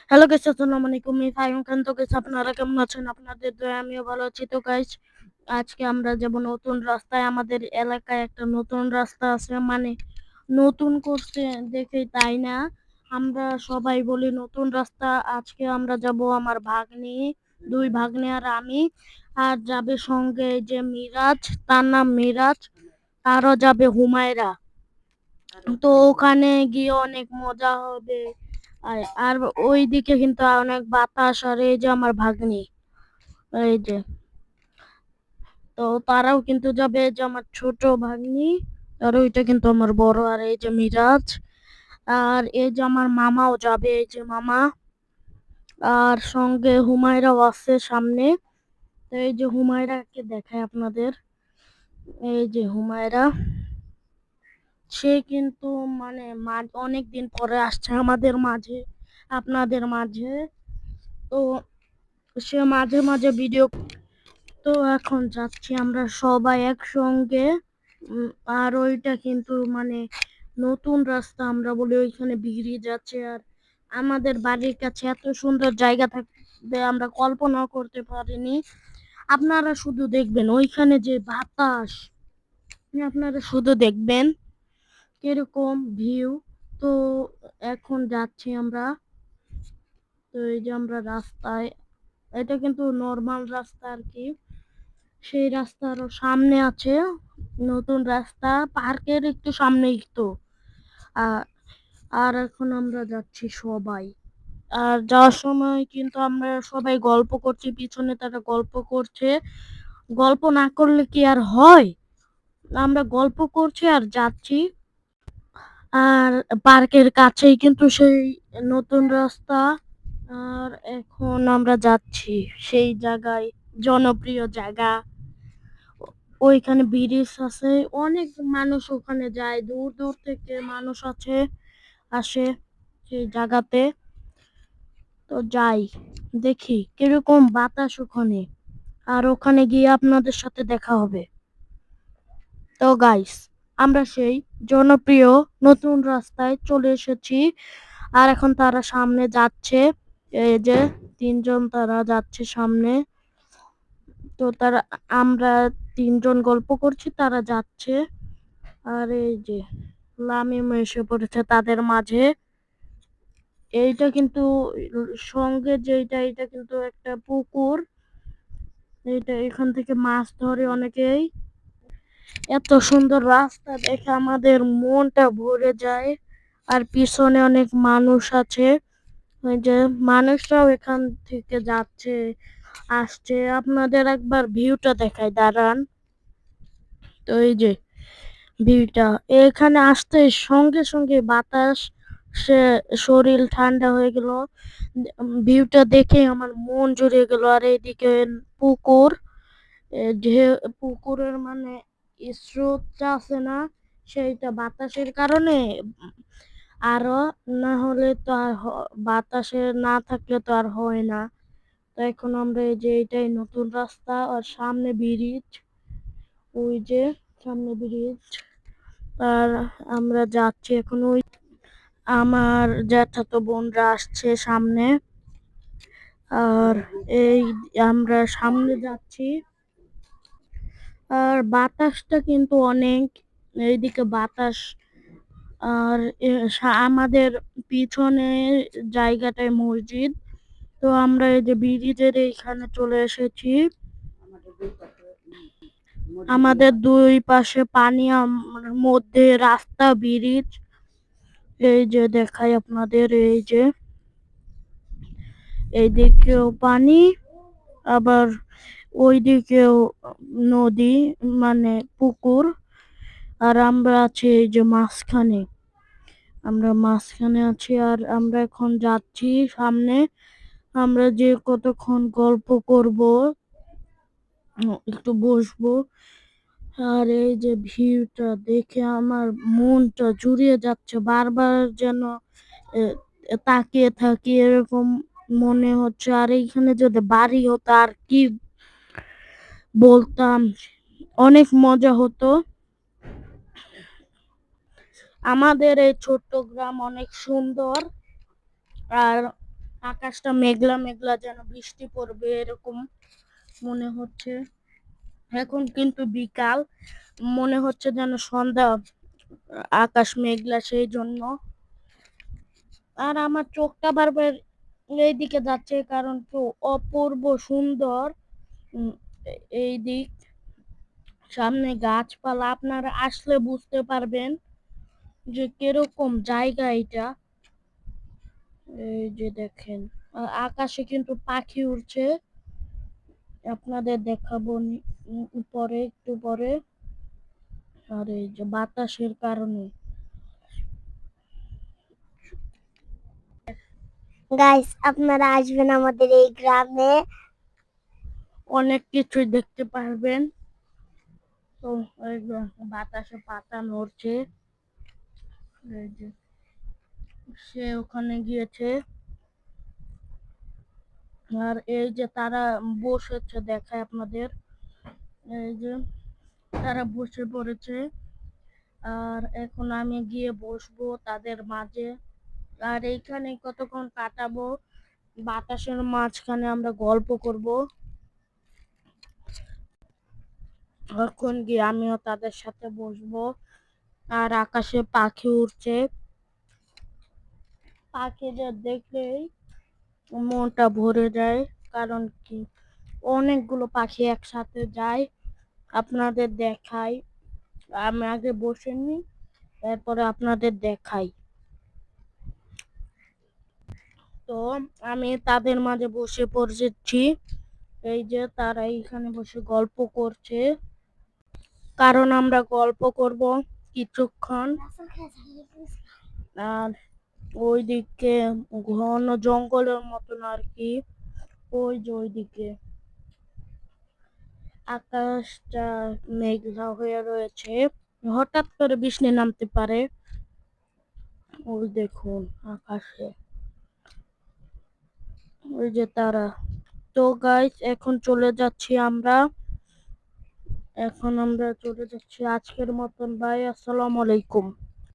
Hello guys, আসসালামু আলাইকুম। আমি ফাহিম খান। তো গাইস, আপনারা কেমন আছেন? আপনাদের দয়ায় আমিও ভালো আছি। তো গাইস, আজকে আমরা যাব নতুন রাস্তায়। আমাদের এলাকায় একটা নতুন রাস্তা আছে, মানে নতুন করছে দেখেই, তাই না? আমরা সবাই বলি নতুন রাস্তা। আজকে আমরা যাব, আমার ভাগ্নি, দুই ভাগ্নি আর আমি। আর যাবে সঙ্গে এই যে মিরাজ, তার নাম মিরাজ। আরো যাবে হুমায়রা। তো ওখানে গিয়ে অনেক মজা হবে। আর আর ওইদিকে কিন্তু অনেক বাতাস, আর এই যে আমার ভাগ্নি, এই যে, তো তারাও কিন্তু যাবে। এই যে আমার ছোট ভাগ্নি, আর ওইটা কিন্তু আমার বড়, আর এই যে মিরাজ, আর এই যে আমার মামাও যাবে, এই যে মামা, আর সঙ্গে হুমায়রাও আছে সামনে। তো এই যে হুমায়রাকে দেখায় আপনাদের, এই যে হুমায়রা, সে কিন্তু মানে অনেক দিন পরে আসছে আমাদের মাঝে, আপনাদের মাঝে। তো সে মাঝে মাঝে ভিডিও। তো এখন যাচ্ছি আমরা সবাই একসঙ্গে। উম, আর ওইটা কিন্তু মানে নতুন রাস্তা, আমরা বলি ওইখানে বিগড়ে যাচ্ছে। আর আমাদের বাড়ির কাছে এত সুন্দর জায়গা থাকবে আমরা কল্পনাও করতে পারিনি। আপনারা শুধু দেখবেন ওইখানে যে বাতাস, আপনারা শুধু দেখবেন কিরকম ভিউ। তো এখন যাচ্ছি আমরা। তো এই যে আমরা রাস্তায়, এটা কিন্তু নর্মাল রাস্তা আর কি। সেই রাস্তার সামনে আছে নতুন রাস্তা, পার্কের একটু সামনেই তো। আ- আর এখন আমরা যাচ্ছি সবাই। আর যাওয়ার সময় কিন্তু আমরা সবাই গল্প করছি, পিছনে তারা গল্প করছে। গল্প না করলে কি আর হয়? আমরা গল্প করছি আর যাচ্ছি। আর পার্কের কাছেই কিন্তু সেই নতুন রাস্তা। আর এখন আমরা যাচ্ছি সেই জায়গায়, জনপ্রিয় জায়গা। ওইখানে ব্রিজ আছে, অনেক মানুষ ওখানে যায়, দূর দূর থেকে মানুষ আসে সেই জায়গাতে। তো যাই, দেখি কিরকম বাতাস ওখানে। আর ওখানে গিয়ে আপনাদের সাথে দেখা হবে। তো গাইস, আমরা সেই জনপ্রিয় নতুন রাস্তায় চলে এসেছি। আর এখন তারা সামনে যাচ্ছে, এই যে তিনজন তারা যাচ্ছে সামনে। তো তারা, আমরা তিনজন গল্প করছি, তারা যাচ্ছে। আর এই যে লামিম এসে পড়েছে তাদের মাঝে। এইটা কিন্তু সঙ্গে যেটা, এটা কিন্তু একটা পুকুর। এইটা, এখান থেকে মাছ ধরে অনেকেই। এত সুন্দর রাস্তা দেখে আমাদের মনটা ভরে যায়। আর পিছনে অনেক মানুষ আছে, ওই যে মানুষরাও এখান থেকে যাচ্ছে আসছে। আপনাদের একবার ভিউটা দেখায়, দাঁড়ান। তো এই যে ভিউটা, এখানে আসতে সঙ্গে সঙ্গে বাতাস, সে শরীর ঠান্ডা হয়ে গেল। ভিউটা দেখে আমার মন জুড়িয়ে গেল। আর এইদিকে পুকুর, যে পুকুরের মানে স্রোতটা আছে না, সেইটা বাতাসের কারণে আরো, না হলে তো আর বাতাসে না থাকলে তো আর হয় না। তো এখন আমরা এই যে এটাই নতুন রাস্তা, আর সামনে ব্রিজ, ওই যে সামনে ব্রিজ। আর আমরা যাচ্ছি এখন ওই, আমার জ্যাঠাতো বোনরা আসছে সামনে। আর এই আমরা সামনে যাচ্ছি। আর বাতাসটা কিন্তু অনেক, এইদিকে বাতাস। আর আমাদের পিছনে জায়গাটায় মসজিদ। তো আমরা এই যে ব্রিজের এইখানে চলে এসেছি। আমাদের দুই পাশে পানি, মধ্যে রাস্তা, ব্রিজ। এই যে দেখাই আপনাদের, এই যে এইদিকেও পানি, আবার ওইদিকেও নদী, মানে পুকুর। আর আমরা আছি এই যে মাঝখানে, আমরা মাঝখানে আছি। আর আমরা এখন যাচ্ছি সামনে। আমরা যে কতক্ষণ গল্প করব, একটু বসবো। আর এই যে ভিউটা দেখে আমার মনটা জুড়িয়ে যাচ্ছে, বারবার যেন এ, তাকিয়ে থাকি এরকম মনে হচ্ছে। আর এইখানে যদি বাড়ি হতো আর কি বলতাম, অনেক মজা হতো। আমাদের এই ছোট্ট গ্রাম অনেক সুন্দর। আর আকাশটা মেঘলা মেঘলা, যেন বৃষ্টি পড়বে এরকম মনে হচ্ছে। এখন কিন্তু বিকাল, মনে হচ্ছে যেন সন্ধ্যা। আকাশ মেঘলা সেই জন্য। আর আমার চোখটা বারবার এইদিকে যাচ্ছে, কারণ তো অপূর্ব সুন্দর এই দিক। সামনে গাছপালা, আপনারা আসলে বুঝতে পারবেন যে কিরকম জায়গা এটা। এই যে দেখেন, আকাশে কিন্তু পাখি উড়ছে, আপনাদের দেখাবো উপরে একটু পরে। আর এই যে বাতাসের কারণে গাইস, আপনারা আসবেন আমাদের এই গ্রামে, অনেক কিছুই দেখতে পারবেন। তো এই যে বাতাসে পাতা নড়ছে, এই যে সে ওখানে গিয়েছে। আর এই যে তারা বসেছে, দেখায় আপনাদের। এই যে তারা বসে পড়েছে, আর এখন আমি গিয়ে বসবো তাদের মাঝে। আর এইখানে কতক্ষণ কাটাবো, বাতাসের মাঝখানে আমরা গল্প করব। এখন গিয়ে আমিও তাদের সাথে বসবো। আর আকাশে পাখি উড়ছে, পাখিদের দেখলেই মনটা ভরে যায়। কারণ কি, অনেকগুলো পাখি একসাথে যায়। আপনাদের দেখাই, আমি আগে বসে নি, তারপরে আপনাদের দেখাই। তো আমি তাদের মাঝে বসে পড়েছি। এই যে তারা এখানে বসে গল্প করছে, কারণ আমরা গল্প করব কিছুক্ষণ। আর ওইদিকে ঘন জঙ্গলের মতন আর কি, ওই যে ওইদিকে আকাশটা মেঘলা হয়ে রয়েছে, হঠাৎ করে বৃষ্টি নামতে পারে। ওই দেখুন আকাশে, ওই যে তারা। তো গাইস, এখন চলে যাচ্ছি আমরা। এখন আমরা চলে যাচ্ছি আজকের মতন। বাই, আসসালামু আলাইকুম।